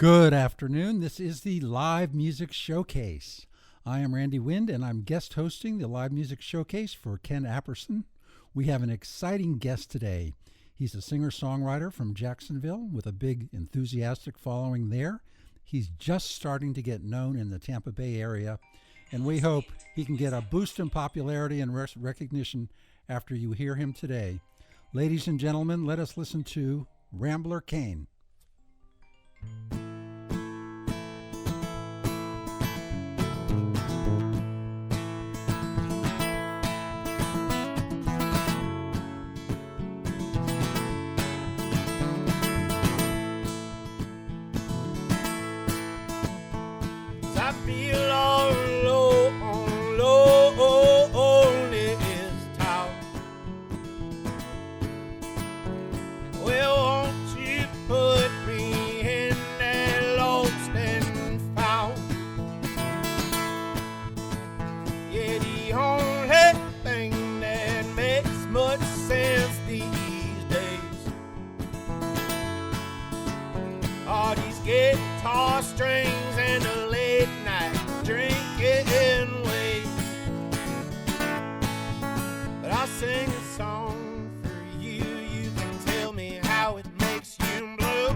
Good afternoon. This is the Live Music Showcase. I am Randy Wind, and I'm guest hosting the Live Music Showcase for Ken Apperson. We have an exciting guest today. He's a singer-songwriter from Jacksonville with a big, enthusiastic following there. He's just starting to get known in the Tampa Bay area, and we hope he can get a boost in popularity and recognition after you hear him today. Ladies and gentlemen, let us listen to Rambler Kane. I feel all alone, lonely is town. Well, won't you put me in that lost and found? Yeah, the only thing that makes much sense these days are these guitar strings and the late night drinking ways. But I'll sing a song for you. You can tell me how it makes you blue.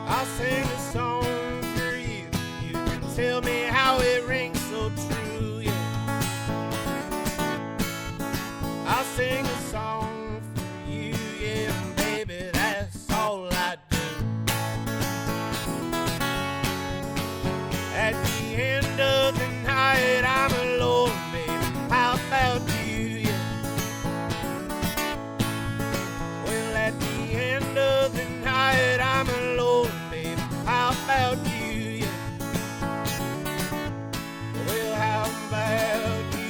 I'll sing a song for you. You can tell me how it rings so true. Yeah. I'll sing a song for you. Yeah, baby, that's all I do. At the end of the night, I'm alone, baby. How about you? Yeah. Well, at the end of the night, I'm alone, baby. How about you? Yeah. Well, how about you?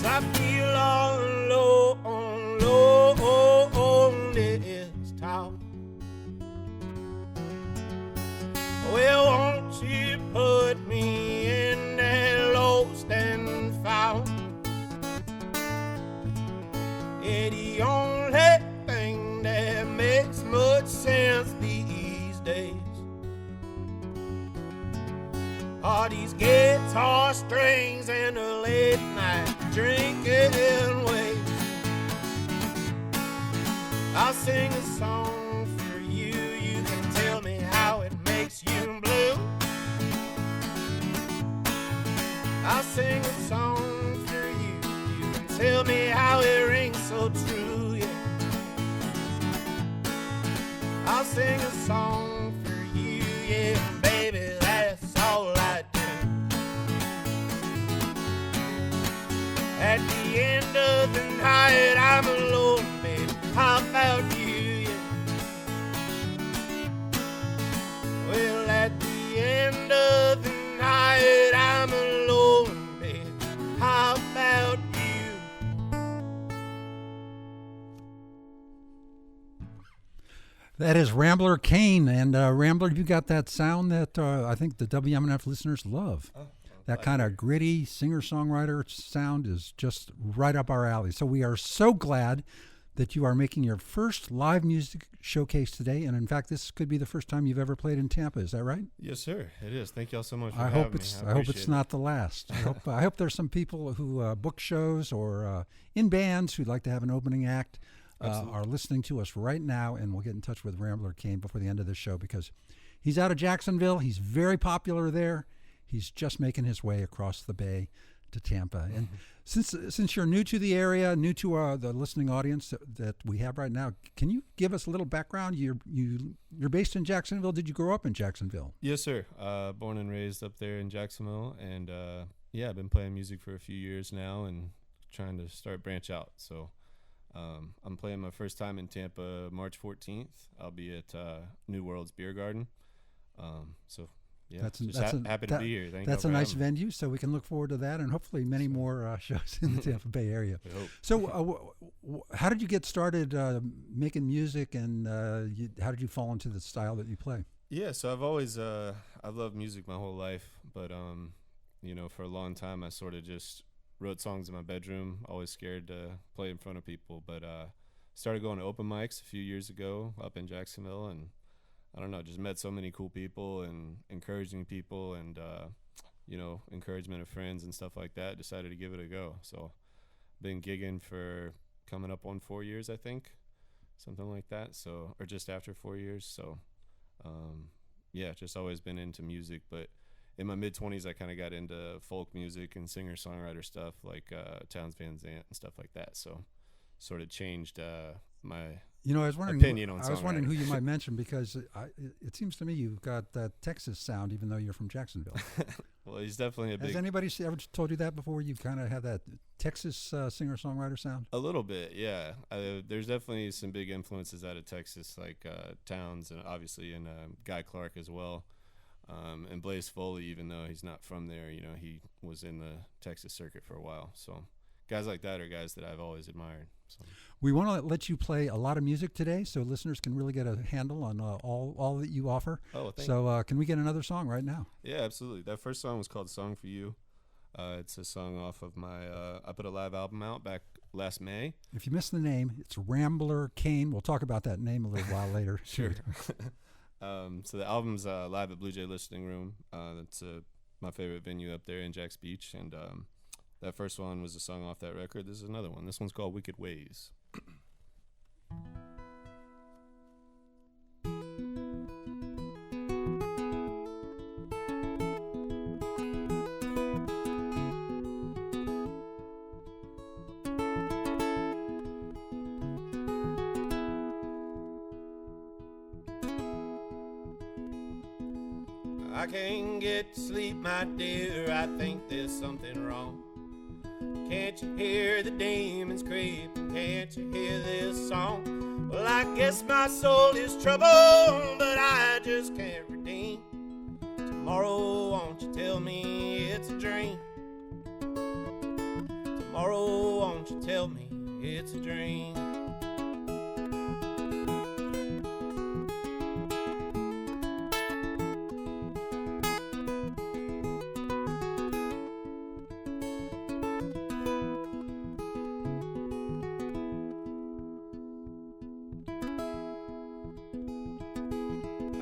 I feel all alone, lonely is town. Well, won't you put me in that lost and found? Yeah, the only thing that makes much sense these days are these guitar strings and the late night drinking ways. I'll sing a song for you. You can tell me how it makes you blue. I'll sing a song for you. You can tell me how it rings so true. Yeah. I'll sing a song for you. Yeah, baby, that's all I do. At the end of the night, I'm alone, baby. How about you? Yeah. Well, at the end of the night, I'm alone, baby. How about you? That is Rambler Kane. And Rambler, you got that sound that I think the WMNF listeners love. That kind of gritty singer-songwriter sound is just right up our alley. So we are so glad that you are making your first live music showcase today. And in fact, this could be the first time you've ever played in Tampa. Is that right? Yes, sir. It is. Thank y'all so much for I having hope me. it's. I hope it's not the last. I hope there's some people who book shows or in bands who'd like to have an opening act are listening to us right now, and we'll get in touch with Rambler Kane before the end of the show because he's out of Jacksonville. He's very popular there. He's just making his way across the bay to Tampa. And since you're new to the area, new to the listening audience that we have right now, can you give us a little background? You're based in Jacksonville. Did you grow up in Jacksonville? Yes, sir. Born and raised up there in Jacksonville, and I've been playing music for a few years now and trying to branch out. So I'm playing my first time in Tampa March 14th. I'll be at New World's Beer Garden. So yeah, happy to be here. That's a nice venue, so we can look forward to that and hopefully many more shows in the Tampa Bay area. We hope. So how did you get started making music, and how did you fall into the style that you play? Yeah, so I've loved music my whole life, but for a long time I sort of just wrote songs in my bedroom, always scared to play in front of people, but started going to open mics a few years ago up in Jacksonville, and I don't know, just met so many cool people and encouraging people and encouragement of friends and stuff like that. Decided to give it a go. So been gigging for coming up on 4 years, I think, something like that. So, or just after 4 years. So just always been into music, but in my mid-20s I kind of got into folk music and singer-songwriter stuff like Townes Van Zandt and stuff like that. So sort of changed my I was wondering, opinion on songwriting. I was wondering who you might mention, because it seems to me you've got that Texas sound, even though you're from Jacksonville. Well, he's definitely a big... Has anybody ever told you that before? You kind of have that Texas singer-songwriter sound? A little bit, yeah. There's definitely some big influences out of Texas, like Townes, and obviously, and Guy Clark as well. And Blaze Foley, even though he's not from there, he was in the Texas circuit for a while. So guys like that are guys that I've always admired. So. We want to let you play a lot of music today, so listeners can really get a handle on all that you offer. Oh, thank you. So can we get another song right now? Yeah, absolutely. That first song was called "Song for You." It's a song off of my. I put a live album out back last May. If you missed the name, it's Rambler Kane. We'll talk about that name a little while later. Sure. So the album's live at Blue Jay Listening Room. That's my favorite venue up there in Jax Beach, and that first one was a song off that record. This is another one. This one's called "Wicked Ways." I can't get to sleep, my dear, I think there's something wrong. Can't you hear the demons creeping, can't you hear this song? Well, I guess my soul is troubled, but I just can't redeem. Tomorrow, won't you tell me it's a dream? Tomorrow, won't you tell me it's a dream?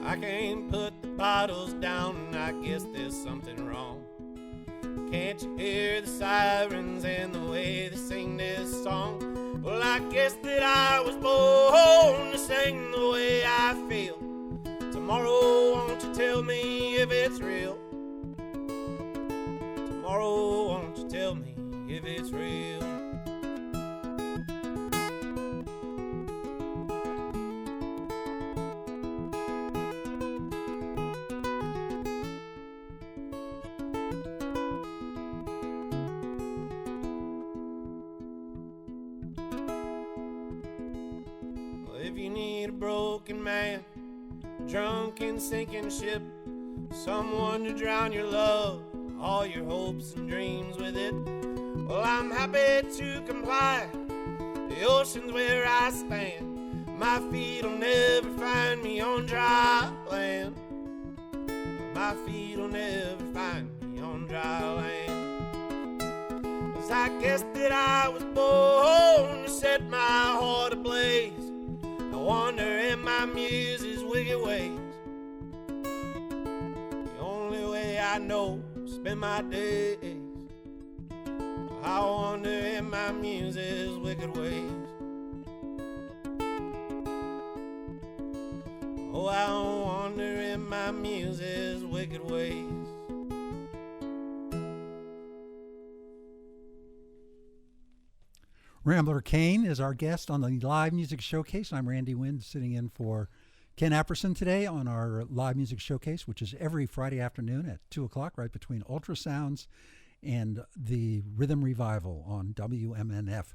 I can't put the bottles down, and I guess there's something wrong. Can't you hear the sirens and the way they sing this song? Well, I guess that I was born to sing the way I feel. Tomorrow, won't you tell me if it's real? Tomorrow, won't you tell me if it's real? If you need a broken man, drunk and sinking ship, someone to drown your love, all your hopes and dreams with it, well, I'm happy to comply. The ocean's where I stand. My feet'll never find me on dry land. My feet'll never find me on dry land. 'Cause I guess that I was born to set my heart ablaze. I wander in my muse's wicked ways. The only way I know to spend my days. I wander in my muse's wicked ways. Oh, I wander in my muse's wicked ways. Rambler Kane is our guest on the Live Music Showcase. I'm Randy Wind, sitting in for Ken Apperson today on our Live Music Showcase, which is every Friday afternoon at 2 o'clock, right between Ultrasounds and the Rhythm Revival on WMNF.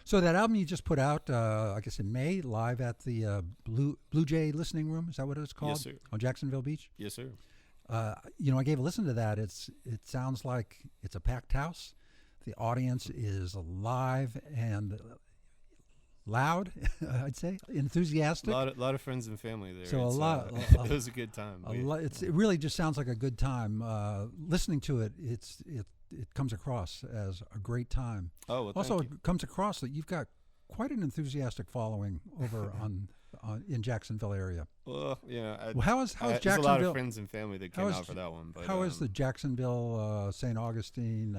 So that album you just put out, I guess in May, live at the Blue Jay Listening Room. Is that what it's called? Yes, sir. On Jacksonville Beach. Yes, sir. I gave a listen to that. It sounds like it's a packed house. The audience is alive and loud. I'd say enthusiastic. A lot of friends and family there. So it was a good time. It really just sounds like a good time. Listening to it, it comes across as a great time. Oh, well, also, thank you. it comes across that you've got quite an enthusiastic following over in Jacksonville area. Well, how's there's Jacksonville? a lot of friends and family that came out for that one. But, how is the Jacksonville, St. Augustine,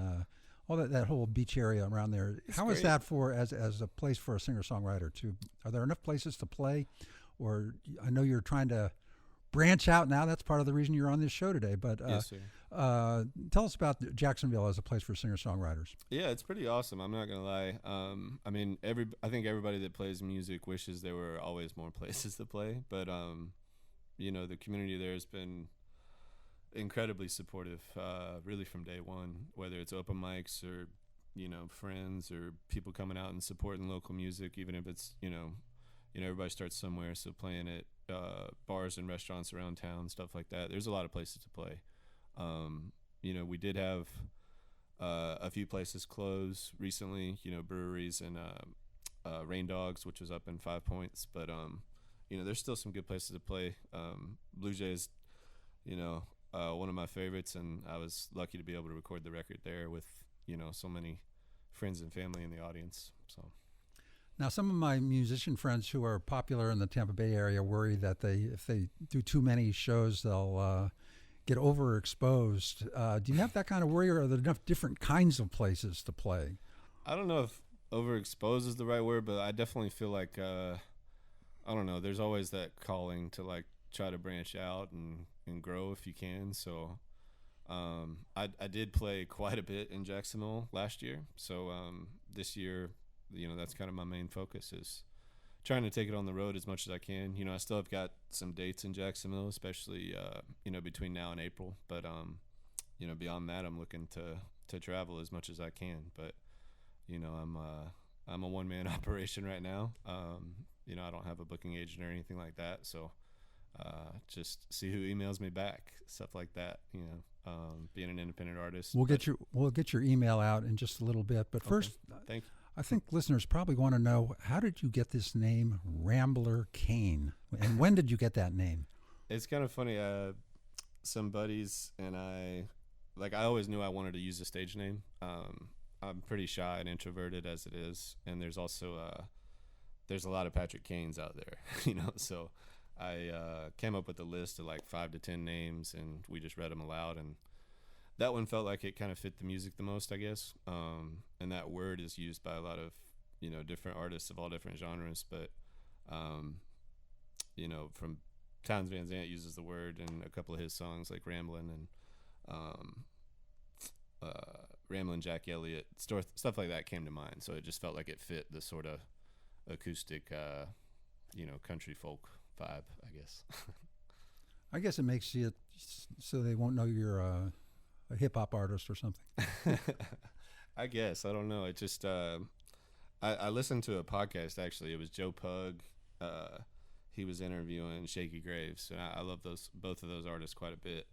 all that whole beach area around there? How is that for as a place for a singer-songwriter too? Are there enough places to play? Or I know you're trying to branch out now. That's part of the reason you're on this show today. But yes, sir. Tell us about Jacksonville as a place for singer-songwriters. Yeah, it's pretty awesome. I'm not gonna lie. I think everybody that plays music wishes there were always more places to play. But the community there has been incredibly supportive, really from day one. Whether it's open mics or friends or people coming out and supporting local music, even if it's everybody starts somewhere. So playing at bars and restaurants around town, stuff like that. There's a lot of places to play. We did have a few places close recently, breweries and Rain Dogs, which was up in 5 Points. But, there's still some good places to play. Blue Jays, one of my favorites, and I was lucky to be able to record the record there with, so many friends and family in the audience. So. Now, some of my musician friends who are popular in the Tampa Bay area worry that if they do too many shows, they'll get overexposed. Do you have that kind of worry, or are there enough different kinds of places to play? I don't know if overexposed is the right word, but I definitely feel like I don't know. There's always that calling to try to branch out and grow if you can. So I did play quite a bit in Jacksonville last year. So this year, that's kind of my main focus is trying to take it on the road as much as I can. I still have got some dates in Jacksonville, especially between now and April. But beyond that, I'm looking to travel as much as I can. But I'm a one-man operation right now. I don't have a booking agent or anything like that. So just see who emails me back, stuff like that. Being an independent artist. We'll get your email out in just a little bit. But first, thank you. I think listeners probably want to know, how did you get this name, Rambler Kane? And when did you get that name? It's kind of funny. Some buddies and I always knew I wanted to use a stage name. I'm pretty shy and introverted as it is. And there's also, there's a lot of Patrick Kanes out there, So I came up with a list of 5 to 10 names, and we just read them aloud. And that one felt like it kind of fit the music the most, I guess. And that word is used by a lot of, different artists of all different genres. But, from Townes Van Zandt uses the word in a couple of his songs, like Ramblin' and Ramblin' Jack Elliott, stuff like that came to mind. So it just felt like it fit the sort of acoustic, country folk vibe, I guess. I guess it makes it so they won't know you're a hip-hop artist or something. I guess. I don't know. It just I listened to a podcast, actually. It was Joe Pug. He was interviewing Shaky Graves, and I love both of those artists quite a bit.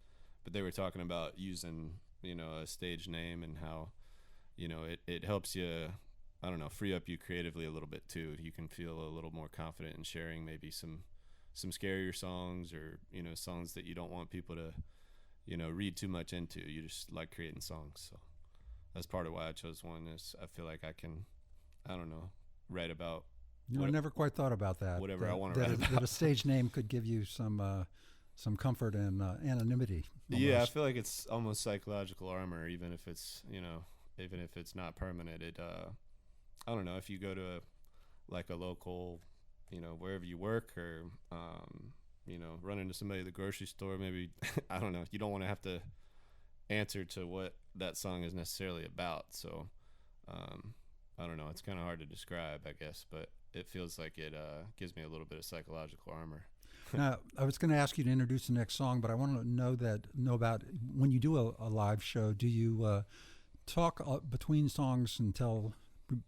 But they were talking about using a stage name and how it helps you, I don't know, free up you creatively a little bit too. You can feel a little more confident in sharing maybe some scarier songs, or songs that you don't want people to read too much into. You just like creating songs. So that's part of why I chose one, is I feel like I can, I don't know, write about. I never quite thought about that. Whatever I want to write about. That a stage name could give you some comfort and anonymity. Almost. Yeah, I feel like it's almost psychological armor, even if it's even if it's not permanent. It I don't know, if you go to a local, wherever you work, or run into somebody at the grocery store, maybe I don't know, you don't want to have to answer to what that song is necessarily about. So I don't know, it's kind of hard to describe, I guess, but it feels like it gives me a little bit of psychological armor. Now, I was going to ask you to introduce the next song, but I want to know about when you do a live show. Do you talk between songs and tell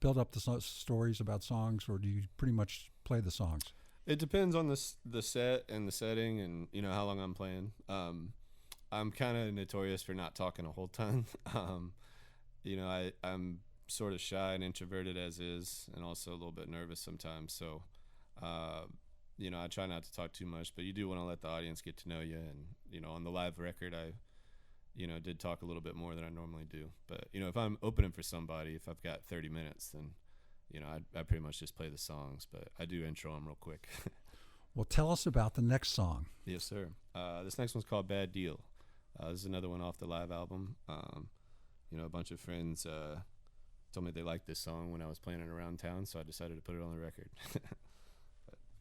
build up the stories about songs, or do you pretty much play the songs? It depends on the set and the setting, and how long I'm playing. I'm kind of notorious for not talking a whole ton. I'm sort of shy and introverted as is, and also a little bit nervous sometimes. So, I try not to talk too much, but you do want to let the audience get to know you. And, on the live record, I, did talk a little bit more than I normally do. But, if I'm opening for somebody, if I've got 30 minutes, then, I pretty much just play the songs, but I do intro them real quick. Well, tell us about the next song. Yes, sir. This next one's called Bad Deal. This is another one off the live album. A bunch of friends told me they liked this song when I was playing it around town, so I decided to put it on the record. But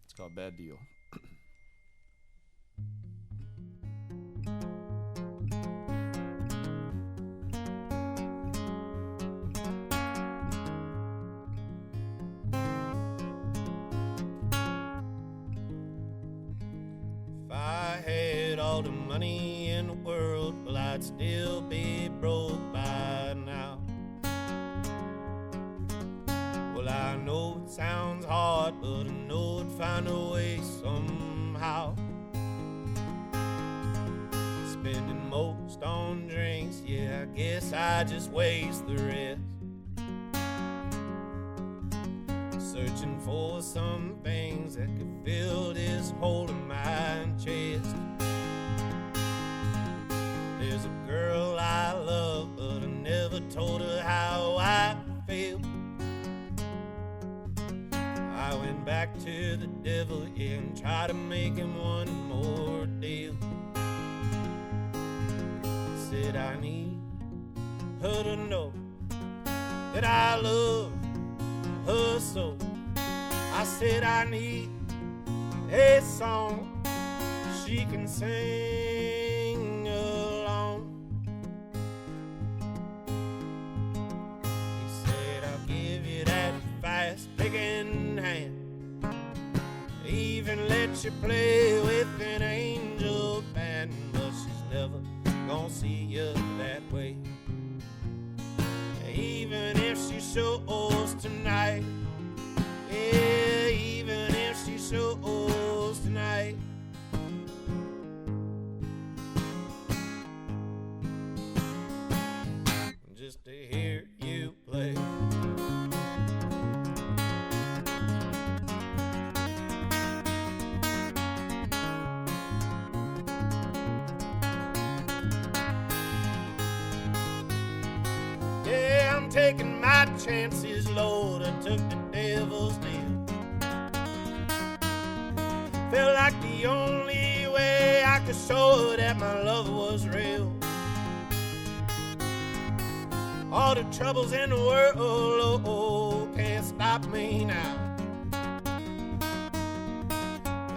it's called Bad Deal. If I had all the money in the world, well, I'd still be broke by now. Well, I know it sounds hard, but I know I'd find a way somehow. Spending most on drinks, yeah, I guess I just waste the rest. Searching for some things that could fill this hole in my chest. There's a girl I love, but I never told her how I feel. I went back to the devil, yeah, and tried to make him one more deal. Said I need her to know that I love her so. I said I need a song she can sing along. He said I'll give you that fast picking hand, even let you play with an angel band, but she's never gonna see you that way. Even if she shows tonight, yeah, even if she shows tonight. Just to hear you play. Yeah, I'm taking my chances, Lord. I took the devil's deal. Felt like the only way I could show her that my love was real. All the troubles in the world, can't stop me now.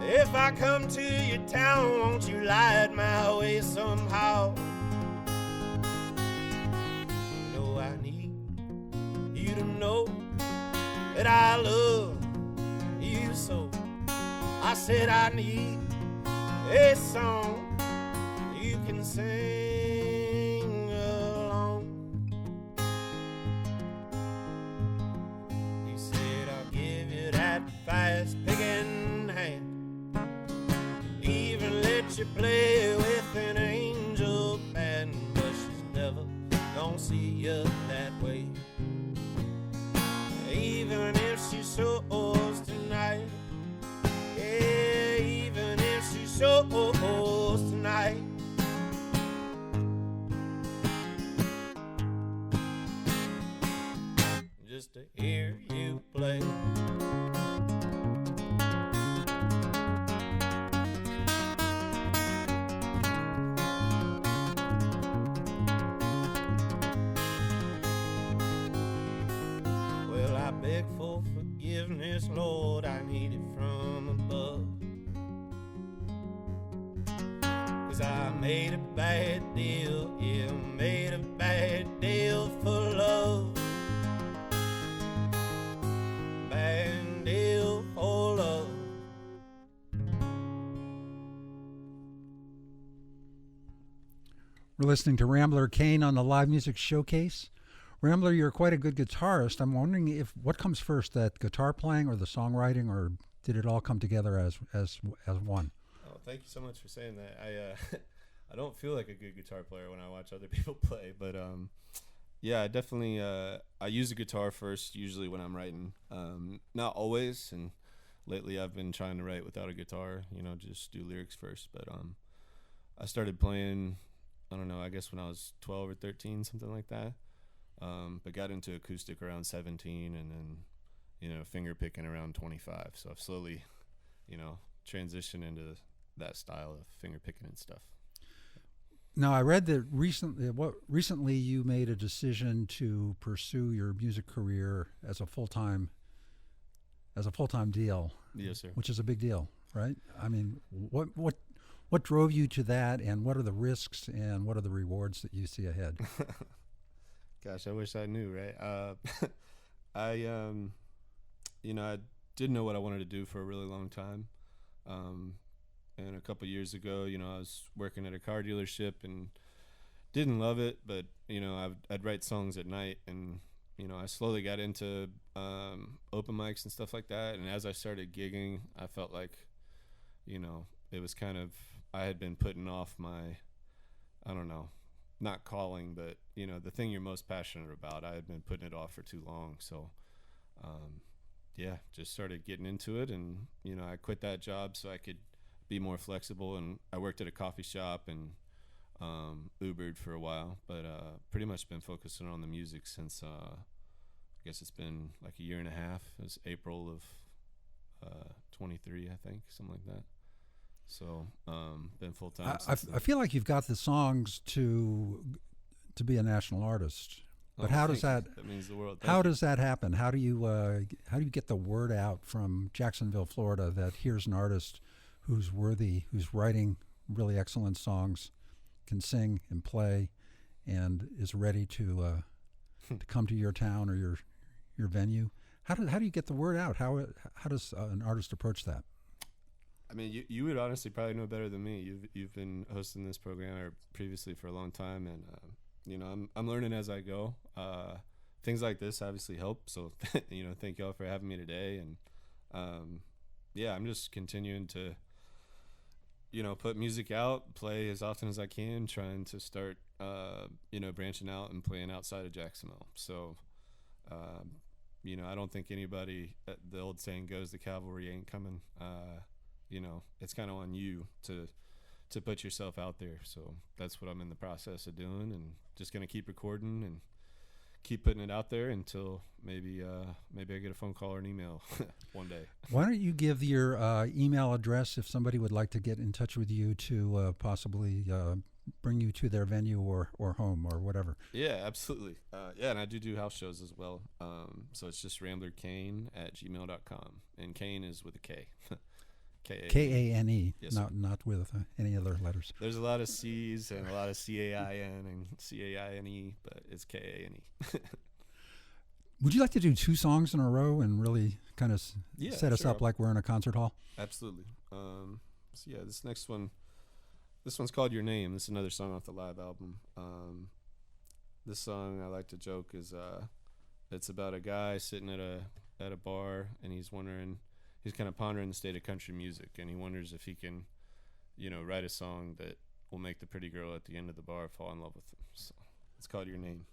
If I come to your town, won't you light my way somehow? You know I need you to know that I love you so. I said I need a song you can sing along. He said I'll give you that fast picking hand, even let you play with an angel band, but she's never gonna see you that way. Even if she shows tonight, yeah, even if she shows tonight. Just to hear you play. Well, I beg for forgiveness, Lord, I need it from above. 'Cause I made a bad deal, yeah, made a bad deal for love. Bad deal for love. We're listening to Rambler Kane on the Live Music Showcase. Rambler, you're quite a good guitarist. I'm wondering if what comes first, that guitar playing or the songwriting, or did it all come together as one? Oh, thank you so much for saying that. I I don't feel like a good guitar player when I watch other people play, but yeah, I definitely I use the guitar first usually when I'm writing. Not always, and lately I've been trying to write without a guitar, just do lyrics first, but I started playing, I don't know, I guess when I was 12 or 13, something like that. But got into acoustic around 17, and then, finger picking around 25. So I've slowly, transitioned into that style of finger picking and stuff. Now, I read that recently you made a decision to pursue your music career as a full-time deal. Yes, sir. Which is a big deal, right? I mean, what drove you to that, and what are the risks and what are the rewards that you see ahead? Gosh, I wish I knew, right? I didn't know what I wanted to do for a really long time. And a couple years ago, I was working at a car dealership and didn't love it, but, I'd write songs at night, and, I slowly got into open mics and stuff like that. And as I started gigging, I felt like, it was kind of, I had been putting off my, I don't know, not calling, but the thing you're most passionate about, I had been putting it off for too long. So just started getting into it, and I quit that job so I could be more flexible, and I worked at a coffee shop and Ubered for a while, but pretty much been focusing on the music since I guess it's been like a year and a half. It was April of 23, I think, something like that. So been full time. I feel like you've got the songs to be a national artist, but how does that? That means the world. How does that happen? How do you get the word out from Jacksonville, Florida, that here's an artist who's worthy, who's writing really excellent songs, can sing and play, and is ready to come to your town or your venue? How do you get the word out? How does an artist approach that? I mean, you would honestly probably know better than me. You've been hosting this program or previously for a long time, and I'm learning as I go. Things like this obviously help. So thank y'all for having me today, and I'm just continuing to put music out, play as often as I can, trying to start branching out and playing outside of Jacksonville. So I don't think anybody, the old saying goes, the cavalry ain't coming. It's kind of on you to put yourself out there. So that's what I'm in the process of doing, and just going to keep recording and keep putting it out there until maybe I get a phone call or an email one day. Why don't you give your email address if somebody would like to get in touch with you to possibly bring you to their venue or home or whatever? Yeah, absolutely. And I do house shows as well. So it's just ramblerkane@gmail.com, and Kane is with a K. Kane, yes, not with any other letters. There's a lot of C's and a lot of CAIN and CAINE, but it's KANE. Would you like to do two songs in a row and really kind of set us up like we're in a concert hall? Absolutely. This next one, this one's called Your Name. This is another song off the live album. This song, I like to joke, is it's about a guy sitting at a bar, and he's kind of pondering the state of country music, and he wonders if he can, write a song that will make the pretty girl at the end of the bar fall in love with him. So it's called Your Name.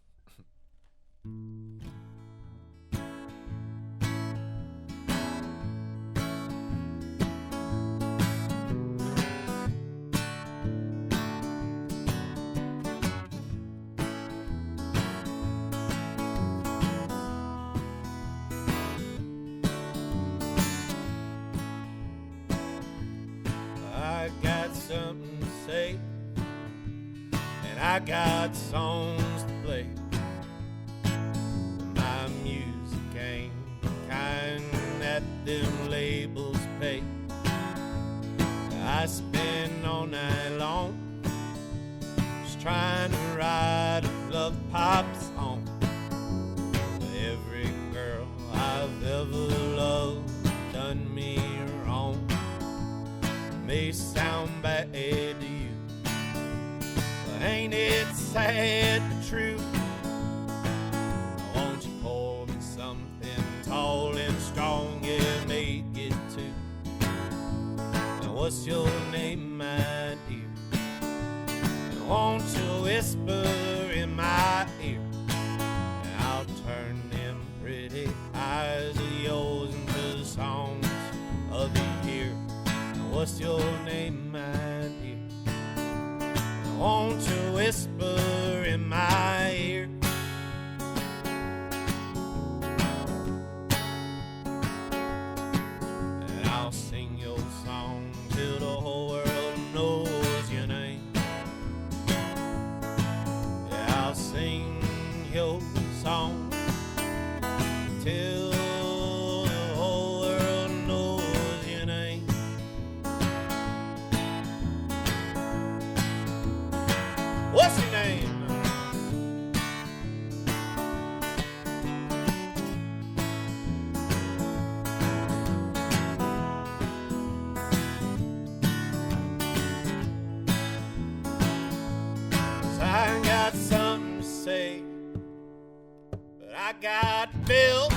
Something to say, and I got songs to play. My music ain't the kind that them labels pay. I spend all night long just trying to write a love pop song. Every girl I've ever loved done me wrong. May sound bad to you, but ain't it sad but true? What's your name, my dear? And won't you whisper in my ear? And I'll turn them pretty eyes of yours into the songs of the year. And what's your name, my dear? And won't you whisper in my ear? And I'll sing your song till the whole world knows your name. Yeah, I'll sing your song till the whole world knows your name. What's your name? I ain't got something to say, but I got bills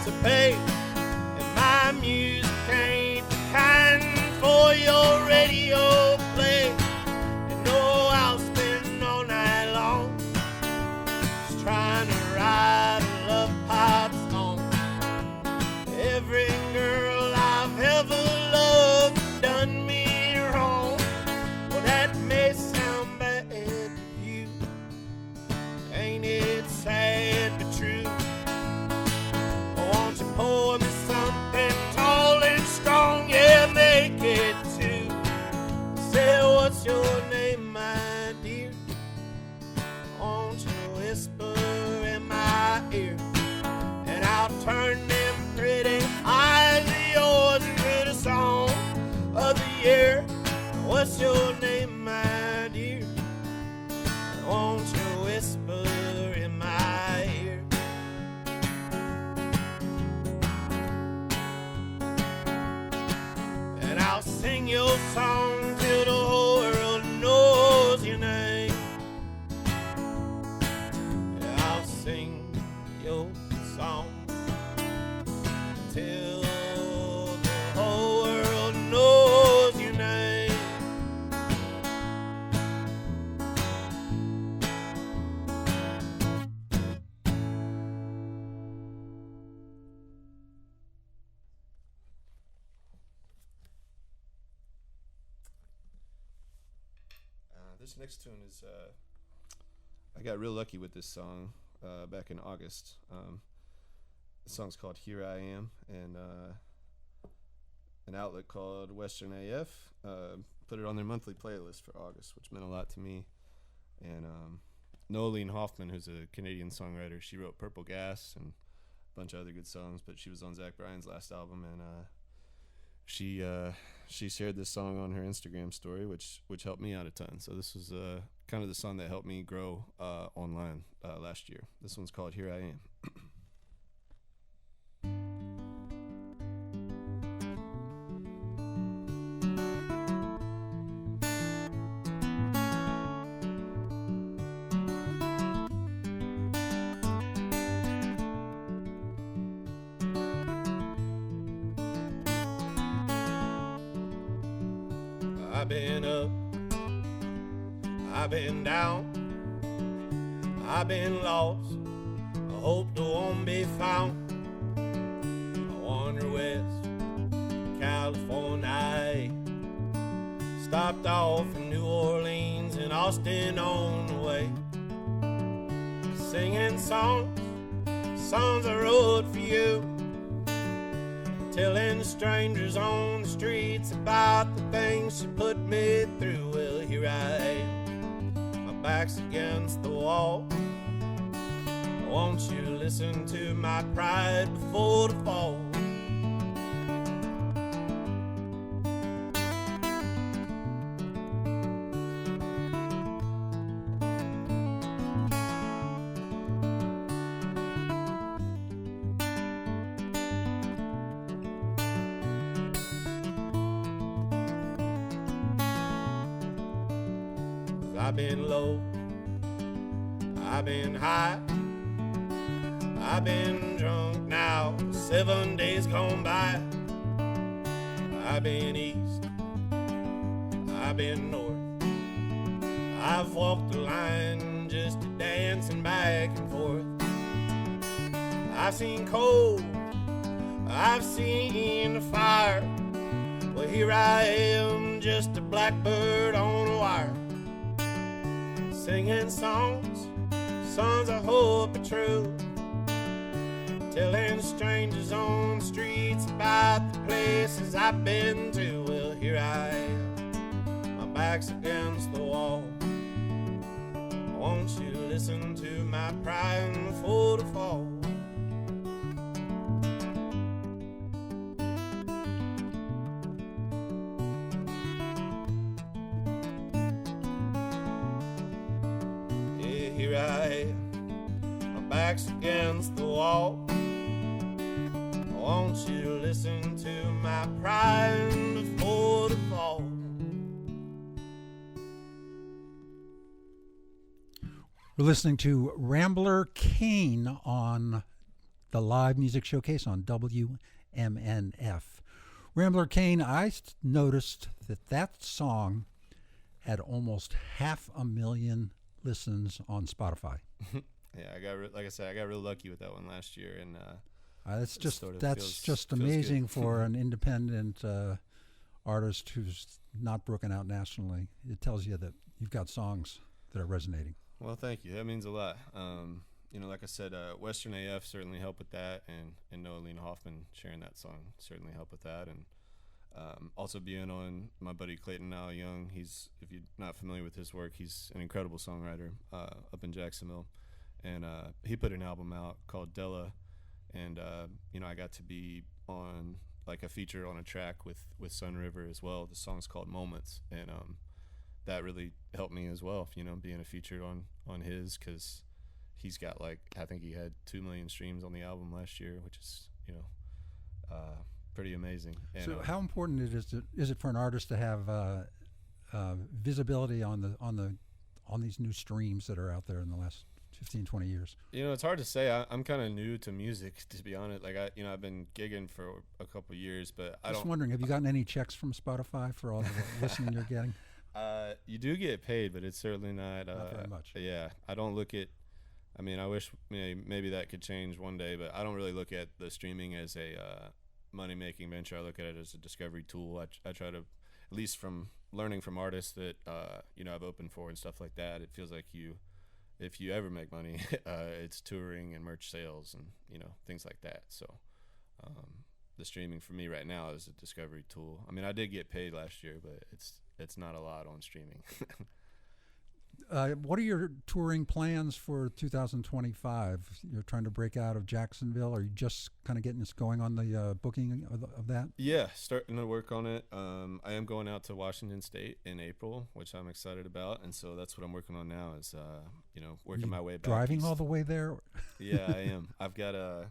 to pay, and my music ain't the kind for your radio play. And no, I'll spend all night long just trying to write a love pop song. Every girl I've ever loved done me wrong. Well, that may sound bad to you, ain't it sad but true? Won't you pour me something tall and strong? Yeah, make it two. Say, what's your name, my dear? Won't you whisper in my ear? And I'll turn them pretty eyes of yours into the song of the year. What's your name, my dear? Won't you whisper in my ear? And I'll sing your song till the whole world knows your name. Yeah, I'll sing your song till the whole world knows your name. This next tune is, I got real lucky with this song back in August. The song's called Here I Am, and an outlet called Western AF put it on their monthly playlist for August, which meant a lot to me. And Nolene Hoffman, who's a Canadian songwriter, she wrote Purple Gas and a bunch of other good songs, but she was on Zach Bryan's last album, and she shared this song on her Instagram story, which helped me out a ton. So this was kind of the song that helped me grow online last year. This one's called Here I Am. I've been up, I've been down, I've been lost, I hope I won't be found. I wander west, California, stopped off in New Orleans and Austin on the way, singing songs I wrote for you, telling strangers on the streets about the things she put me through. Well, here I am, my back's against the wall. Won't you listen to my pride before the fall? I've been low, I've been high, I've been drunk now 7 days gone by. I've been east, I've been north. I've walked the line just a dancing back and forth. I've seen cold, I've seen the fire. Well, here I am, just a blackbird on a wire, singing songs of hope and truth, telling strangers on the streets about the places I've been to. Well, here I am, my back's against the wall. Won't you listen to my crying before the fall? Yeah, here I am, my back's against the wall. Won't you listen to my crying before the fall? We're listening to Rambler Kane on the Live Music Showcase on WMNF. Rambler Kane, I noticed that song had almost 500,000 listens on Spotify. Yeah, like I said, I got real lucky with that one last year, and that's just feels amazing good. for an independent artist who's not broken out nationally. It tells you that you've got songs that are resonating. Well, thank you. That means a lot. Like I said, Western AF certainly helped with that, and Noeline Hoffman sharing that song certainly helped with that, and also being on my buddy Clayton Now Young. If you're not familiar with his work, he's an incredible songwriter up in Jacksonville, and he put an album out called Della, and I got to be on like a feature on a track with Sun River as well. The song's called Moments, and that really helped me as well, being a feature on his, because he's got I think he had 2 million streams on the album last year, which is pretty amazing. And, so how important is it for an artist to have visibility on these new streams that are out there in the last 15, 20 years? It's hard to say. I'm kind of new to music, to be honest. I've been gigging for a couple of years, but I don't. Just wondering, have you gotten any checks from Spotify for all the listening you're getting? You do get paid, but it's certainly not very much. Yeah, I don't look at. I wish maybe that could change one day, but I don't really look at the streaming as a money-making venture. I look at it as a discovery tool. I try to, at least from learning from artists that I've opened for and stuff like that. It feels like if you ever make money, it's touring and merch sales and things like that. So the streaming for me right now is a discovery tool. I did get paid last year, but it's not a lot on streaming. What are your touring plans for 2025? You're trying to break out of Jacksonville. Are you just kind of getting this going on the booking of that? Yeah, starting to work on it. I am going out to Washington State in April, which I'm excited about, and so that's what I'm working on now. Is working my way back. Driving east. all the way there? Yeah, I am. I've got a.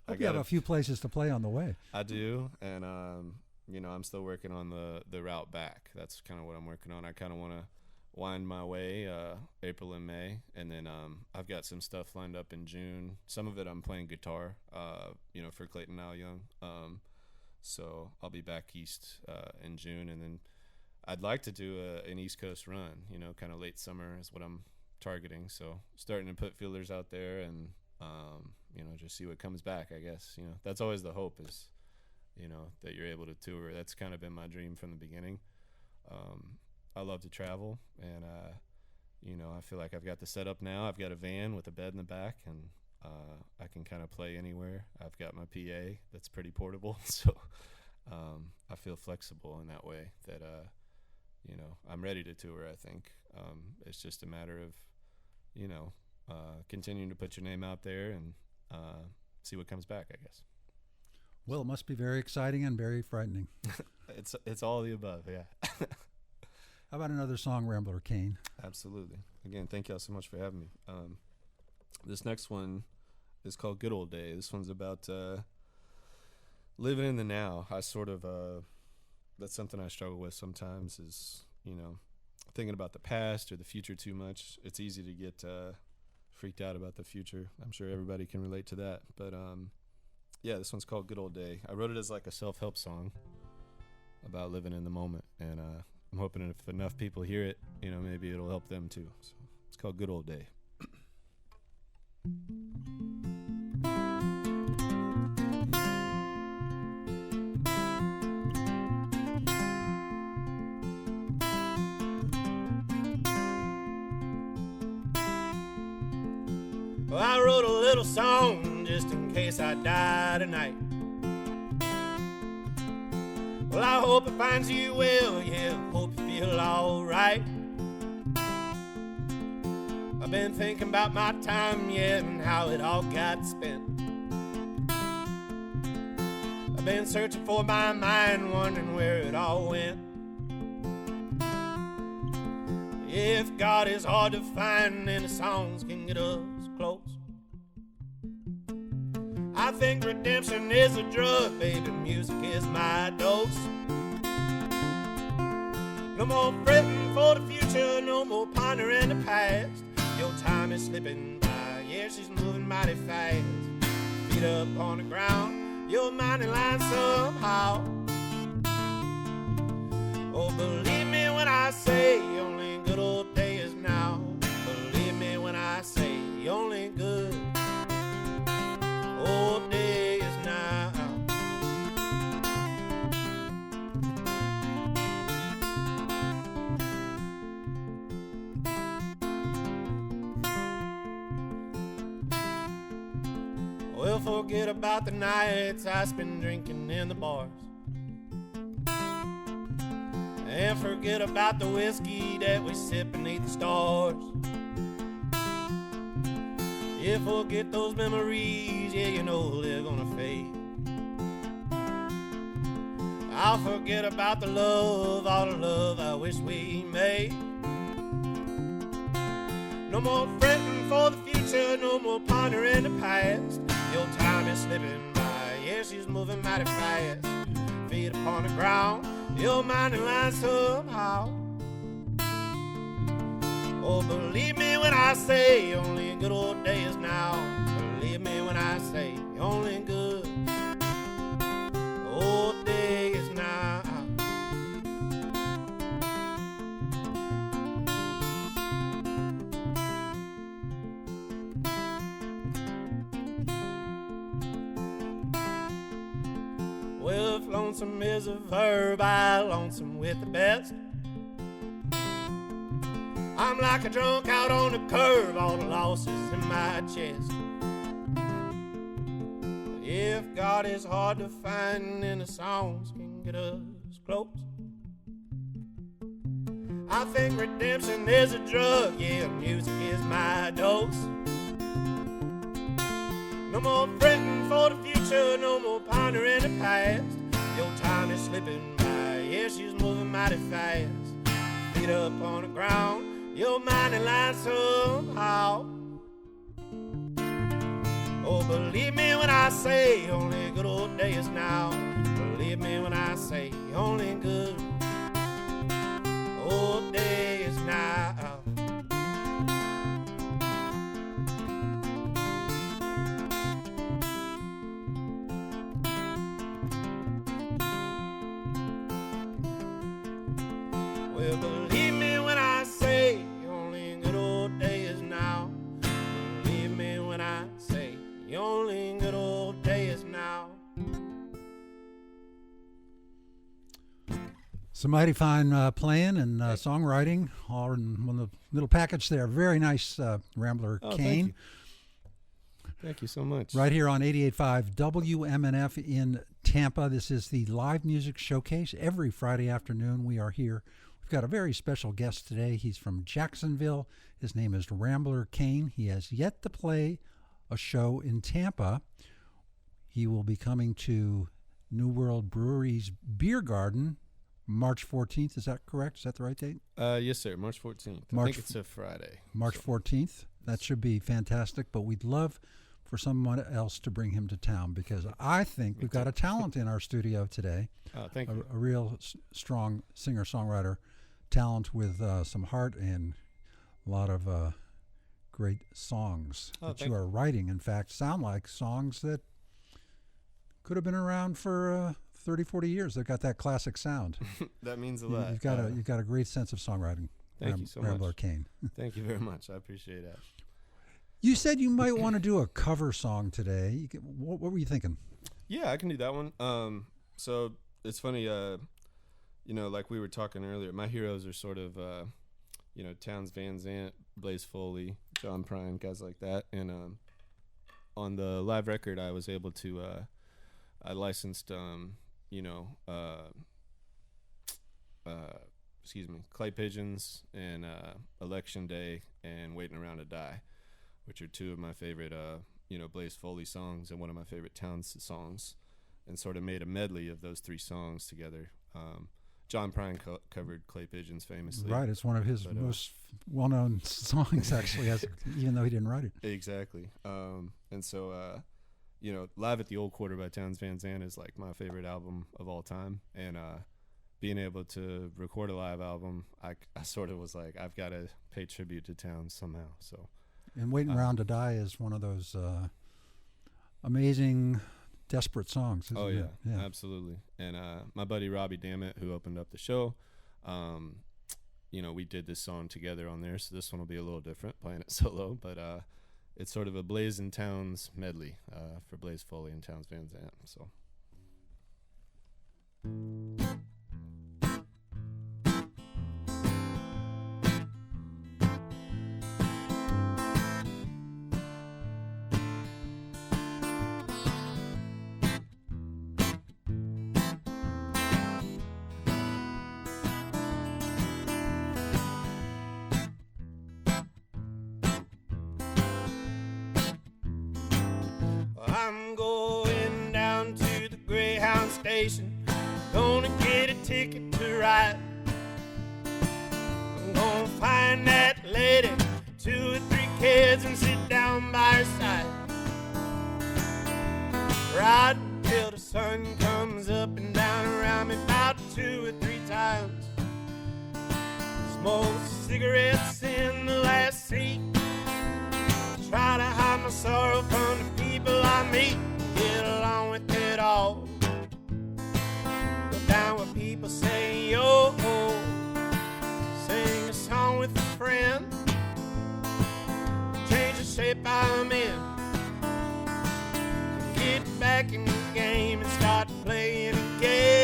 Hope you have a few places to play on the way. I do, and I'm still working on the route back. That's kind of what I'm working on. I kind of want to wind my way April and May, and then I've got some stuff lined up in June. Some of it I'm playing guitar, for Clayton Now Young. So I'll be back east in June, and then I'd like to do an East Coast run. Kind of late summer is what I'm targeting. So starting to put feelers out there, and just see what comes back. I guess that's always the hope is, that you're able to tour. That's kind of been my dream from the beginning. I love to travel, and I feel like I've got the setup now. I've got a van with a bed in the back, and I can kind of play anywhere. I've got my PA that's pretty portable, so I feel flexible in that way. That I'm ready to tour. I think it's just a matter of continuing to put your name out there and see what comes back, I guess. Well, it must be very exciting and very frightening. It's all of the above, yeah. How about another song, Rambler Kane? Absolutely. Again, thank y'all so much for having me. This next one is called Good Old Day. This one's about living in the now. I sort of, that's something I struggle with sometimes is, thinking about the past or the future too much. It's easy to get freaked out about the future. I'm sure everybody can relate to that. But, yeah, this one's called Good Old Day. I wrote it as like a self-help song about living in the moment, and I'm hoping if enough people hear it, you know, maybe it'll help them too. So it's called Good Old Day. Well, I wrote a little song just in case I die tonight. Well, I hope it finds you well, yeah, hope you feel alright. I've been thinking about my time, yeah, and how it all got spent. I've been searching for my mind, wondering where it all went. If God is hard to find, then the songs can get us close. I think redemption is a drug, baby, music is my dose. No more fretting for the future, no more pondering the past. Your time is slipping by, yeah, she's moving mighty fast. Feet up on the ground, your mind in line somehow. Oh, believe me when I say only good old day is now. Believe me when I say only good old day is now. Well, forget about the nights I spend drinking in the bars, and forget about the whiskey that we sip beneath the stars. Yeah, forget those memories, yeah, you know they're gonna fade. I'll forget about the love, all the love I wish we made. No more fretting for the future, no more pondering the past. Your time is slipping by, yeah, she's moving mighty fast. Feet upon the ground, your mind in line somehow. Oh, believe me when I say only a good old day is now. Believe me when I say only good old day is now. Well, if lonesome is a verb, I lonesome with the best. I'm like a drunk out on the curb, all the losses in my chest. If God is hard to find, then the songs can get us close. I think redemption is a drug, yeah, music is my dose. No more fretting for the future, no more pondering the past. Your time is slipping by, yeah, she's moving mighty fast. Feet up on the ground, your mind in line somehow. Oh, believe me when I say only good old day is now. Believe me when I say only good old day is now. Well, believe me when I say only good old day is now. Believe me when I say only good old day is now. Some mighty fine playing and songwriting, all in one little package there. Very nice, Rambler Kane. Thank you so much. Right here on 88.5 WMNF in Tampa. This is the live music showcase. Every Friday afternoon we are here. We've got a very special guest today. He's from Jacksonville. His name is Rambler Kane. He has yet to play a show in Tampa. He will be coming to New World Brewery's Beer Garden March 14th. Is that correct? Is that the right date? Yes, sir. March 14th. I think it's a Friday. March 14th. That should be fantastic, but we'd love for someone else to bring him to town because I think we've got a talent in our studio today. Thank you. A real strong singer-songwriter talent with some heart and a lot of great songs that you are writing. In fact, sound like songs that could have been around for 30, 40 years. They've got that classic sound. That means a lot. You've got a great sense of songwriting. Thank you so Rambler much. Kane. Thank you very much. I appreciate that. You said you might want to do a cover song today. What were you thinking? Yeah, I can do that one. So it's funny, you know, like we were talking earlier, my heroes are sort of, you know, Townes Van Zandt, Blaze Foley, John Prine, guys like that. And on the live record, I was able to, I licensed, you know, Clay Pigeons and Election Day and Waiting Around to Die, which are two of my favorite, you know, Blaze Foley songs and one of my favorite Townes songs, and sort of made a medley of those three songs together. John Prine covered Clay Pigeons famously. Right, it's one of his most well-known songs, actually, even though he didn't write it. Exactly. And so, you know, Live at the Old Quarter by Townes Van Zandt is like my favorite album of all time. And being able to record a live album, I sort of was like, I've got to pay tribute to Townes somehow. So, and Waiting Around to Die is one of those amazing, desperate songs. Isn't it? Yeah, absolutely. And my buddy Robbie Dammit, who opened up the show, you know, we did this song together on there. So this one will be a little different, playing it solo. But it's sort of a Blaze and Townes medley for Blaze Foley and Townes Van Zandt. So. I'm going down to the Greyhound station, gonna get a ticket to ride. I'm gonna find that lady, 2 or 3 kids, and sit down by her side. Ride till the sun comes up and down around me about 2 or 3 times. Smoke cigarettes in the last seat, try to hide my sorrow from the people I meet, get along with it all. Go down where people say yo, sing a song with a friend, change the shape I'm in, get back in the game and start playing again.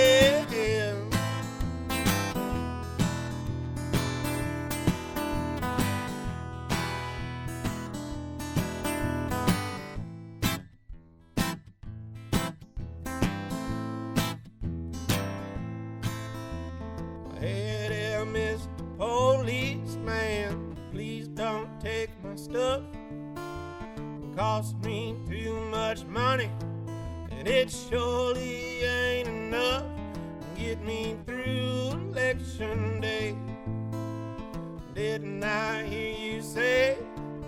Hey there, Mr. Policeman, please don't take my stuff. It costs me too much money, and it surely ain't enough to get me through election day. Didn't I hear you say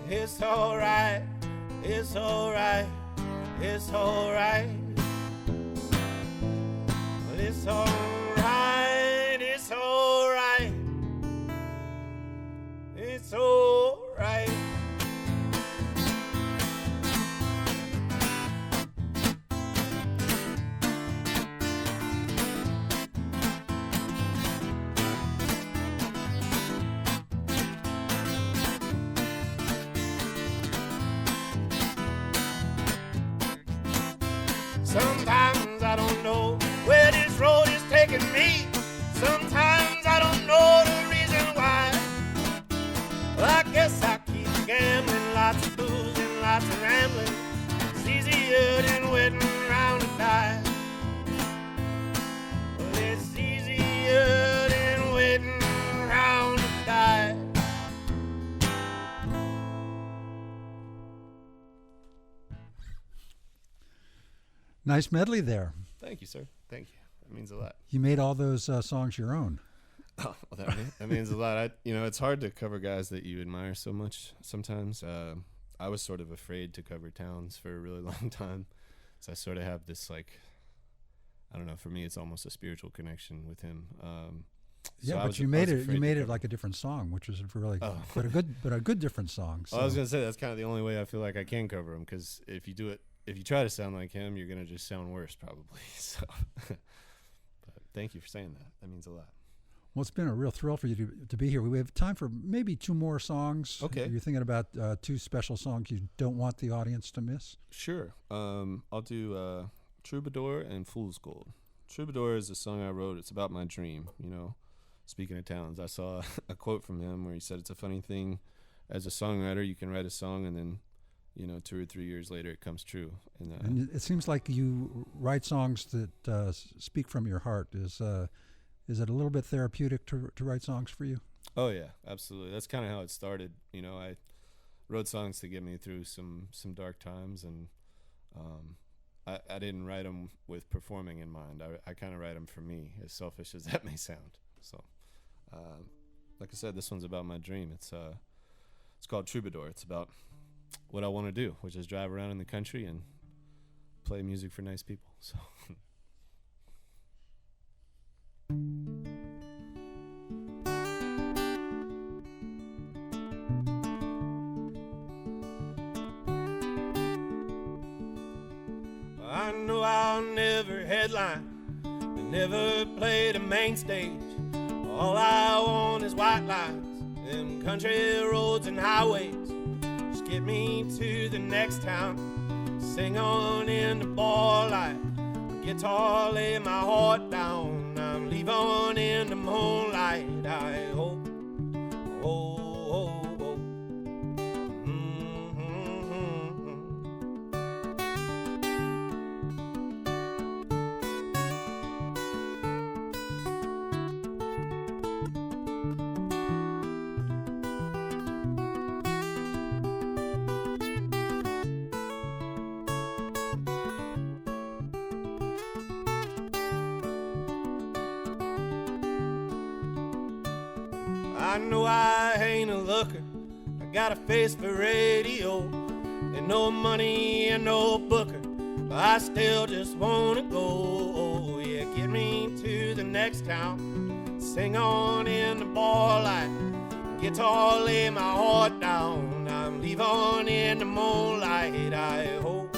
it's alright, it's alright, it's alright? Well, it's alright, it's alright, it's alright. Sometimes I don't know where this road is taking me. Sometimes I don't know the reason why. Well, I guess I keep gambling, lots of booze and lots of rambling. It's easier than waiting around to die. Well, it's easier than waiting around to die. Nice medley there. Thank you, sir. Thank you. That means a lot. You made all those songs your own. Oh, well, that means a lot. You know, it's hard to cover guys that you admire so much sometimes. I was sort of afraid to cover Townes for a really long time. So I sort of have this, like, I don't know, for me it's almost a spiritual connection with him. Yeah, but you made it like a different song, which was really but a good different song. So. Well, I was gonna say that's kind of the only way I feel like I can cover him, because if you try to sound like him, you're gonna just sound worse probably. So, Thank you for saying that. That means a lot. Well, it's been a real thrill for you to be here. We have time for maybe 2 more songs. Okay. You're thinking about 2 special songs you don't want the audience to miss? Sure. I'll do Troubadour and Fool's Gold. Troubadour is a song I wrote. It's about my dream. You know, speaking of talents, I saw a quote from him where he said it's a funny thing as a songwriter, you can write a song and then, 2 or 3 years later it comes true. And it seems like you write songs that speak from your heart. Is it a little bit therapeutic to write songs for you? Oh yeah, absolutely. That's kind of how it started. I wrote songs to get me through some dark times, and I didn't write them with performing in mind. I kind of write them for me, as selfish as that may sound. So, like I said, this one's about my dream. It's called Troubadour. It's about what I want to do, which is drive around in the country and play music for nice people. So. I know I'll never headline, and never play the main stage. All I want is white lines, them country roads and highways. Just get me to the next town, sing on in the bar light. Guitar, lay my heart down, I'm leave on in the moonlight. I hope, oh, oh, oh. I know I ain't a looker, I got a face for radio, and no money and no booker, but I still just wanna go. Oh, yeah, get me to the next town, sing on in the bar light, guitar, lay my heart down, I'm leave on in the moonlight. I hope,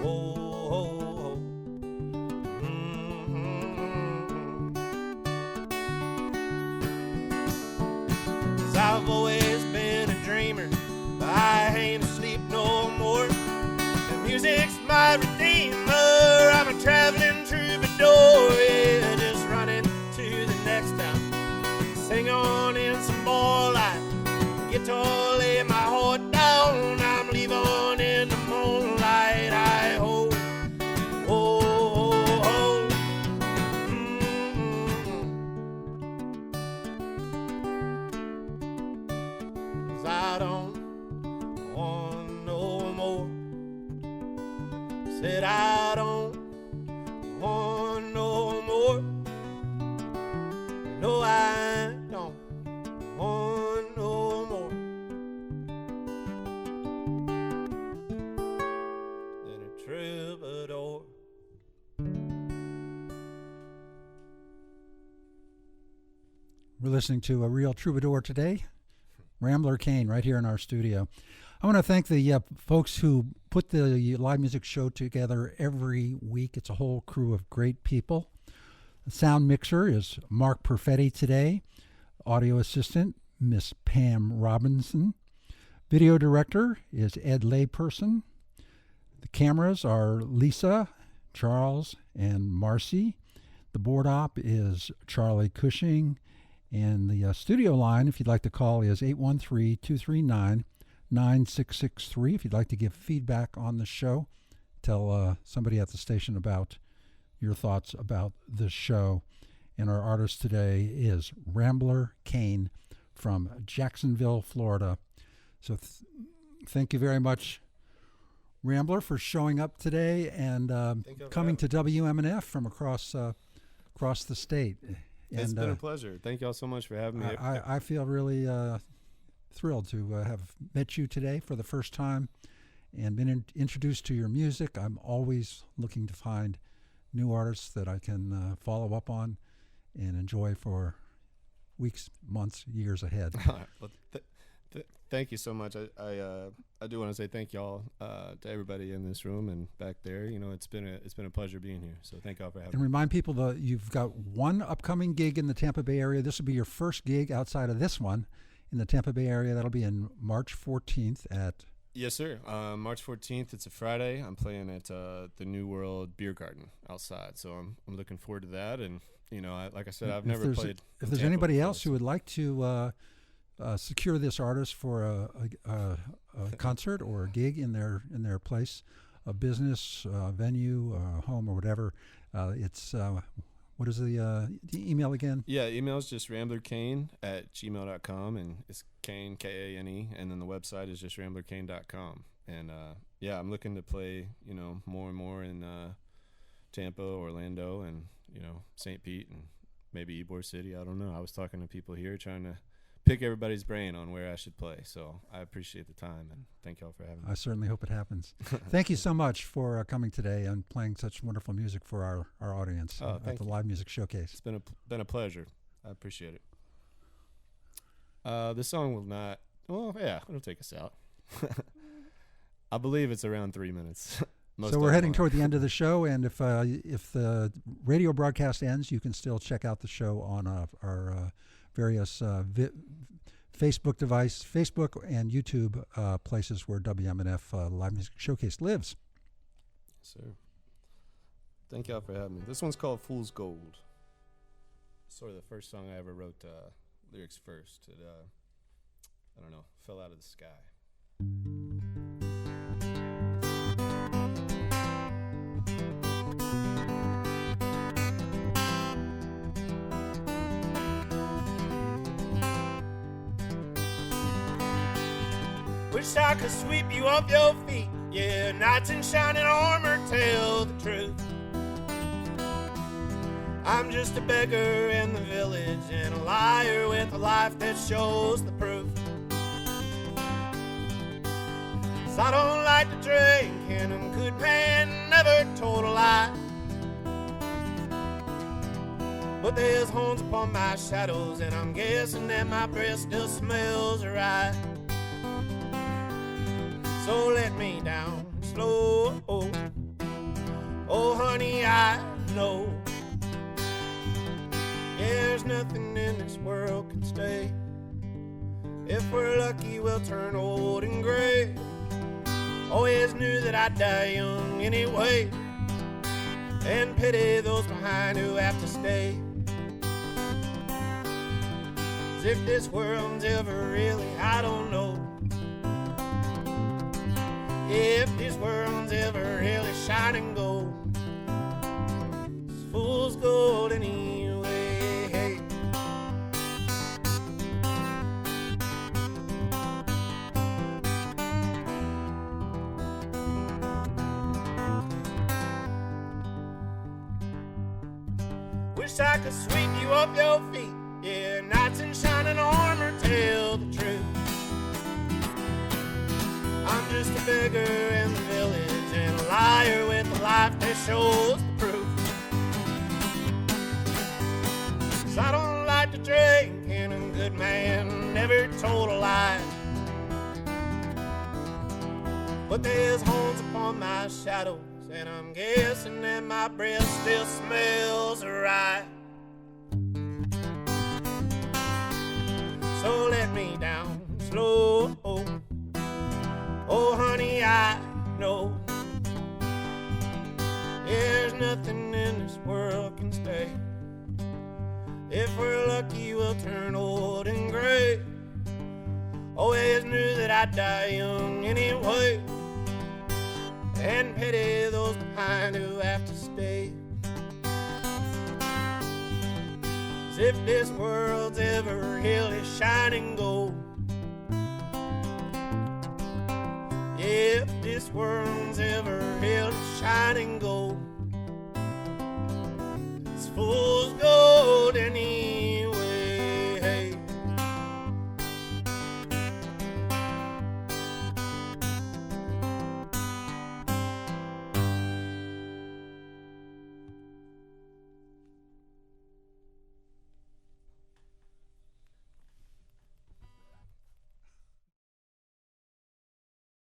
oh, oh, oh. I've always been a dreamer, but I ain't asleep no more. The music's my redeemer, I'm a traveling troubadour. Yeah, just running to the next town, sing on in some bar light, guitar, lay my heart down, I'm leave on in the moonlight. I hope, oh, oh, oh. I don't want no more. Said I don't want no more. No, I don't want no more than a troubadour. We're listening to a real troubadour today, Rambler Kane, right here in our studio. I want to thank the folks who put the live music show together every week. It's a whole crew of great people. The sound mixer is Mark Perfetti today. Audio assistant, Miss Pam Robinson. Video director is Ed Layperson. The cameras are Lisa, Charles, and Marcy. The board op is Charlie Cushing. And the studio line, if you'd like to call, is 813-239-9663. If you'd like to give feedback on the show, tell somebody at the station about your thoughts about the show. And our artist today is Rambler Kane from Jacksonville, Florida. So thank you very much, Rambler, for showing up today and coming to WMNF from across the state. It's been a pleasure. Thank y'all so much for having me. I feel really thrilled to have met you today for the first time and been introduced to your music. I'm always looking to find new artists that I can follow up on and enjoy for weeks, months, years ahead. Well, Thank you so much. I do want to say thank y'all to everybody in this room and back there. You know, it's been a pleasure being here. So thank y'all for having And me. remind people that you've got one upcoming gig in the Tampa Bay area. This will be your first gig outside of this one in the Tampa Bay area. That'll be in March 14th at... Yes, sir. March 14th. It's a Friday. I'm playing at the New World Beer Garden outside. So I'm looking forward to that. And you know, like I said, I've never played. If there's anybody else who would like to secure this artist for a concert or a gig in their place, a business, venue, home, or whatever, it's what is the email again? Yeah, email is just ramblerkane@gmail.com, and it's Kane, Kane, and then the website is just ramblerkane.com. And yeah, I'm looking to play, you know, more and more in Tampa, Orlando, and you know, St. Pete, and maybe Ybor City. I don't know. I was talking to people here trying to pick everybody's brain on where I should play. So I appreciate the time, and thank y'all for having me. I certainly hope it happens. Thank you so much for coming today and playing such wonderful music for our audience at the Live Music Showcase. It's been a pleasure. I appreciate it. This song will not. Well, yeah, it'll take us out. I believe it's around 3 minutes. So we're heading toward the end of the show, and if the radio broadcast ends, you can still check out the show on our various Facebook and YouTube places where WMNF Live Music Showcase lives. Yes, sir. Thank y'all for having me. This one's called Fool's Gold. Sort of the first song I ever wrote lyrics first. It, I don't know, fell out of the sky. Wish I could sweep you off your feet. Yeah, knights in shining armor tell the truth. I'm just a beggar in the village and a liar with a life that shows the proof. 'Cause I don't like to drink and a good man never told a lie. But there's horns upon my shadows and I'm guessing that my breath still smells right. So let me down slow. Oh, honey, I know there's nothing in this world can stay. If we're lucky, we'll turn old and gray. Always knew that I'd die young anyway, and pity those behind who have to stay. 'Cause if this world's ever really, I don't know. If this world's ever really shining gold, it's fool's gold anyway. Hey. Wish I could sweep you off your feet. Yeah, knights in shining armor tell the truth. I'm just a beggar in the village and a liar with a life that shows the proof. 'Cause I don't like to drink and a good man never told a lie. But there's horns upon my shadows and I'm guessing that my breath still smells right. So let me down slow. Oh, honey, I know there's nothing in this world can stay. If we're lucky, we'll turn old and gray. Always knew that I'd die young anyway, and pity those behind who have to stay. 'Cause if this world's ever really shining gold, if this world's ever really shining gold, it's full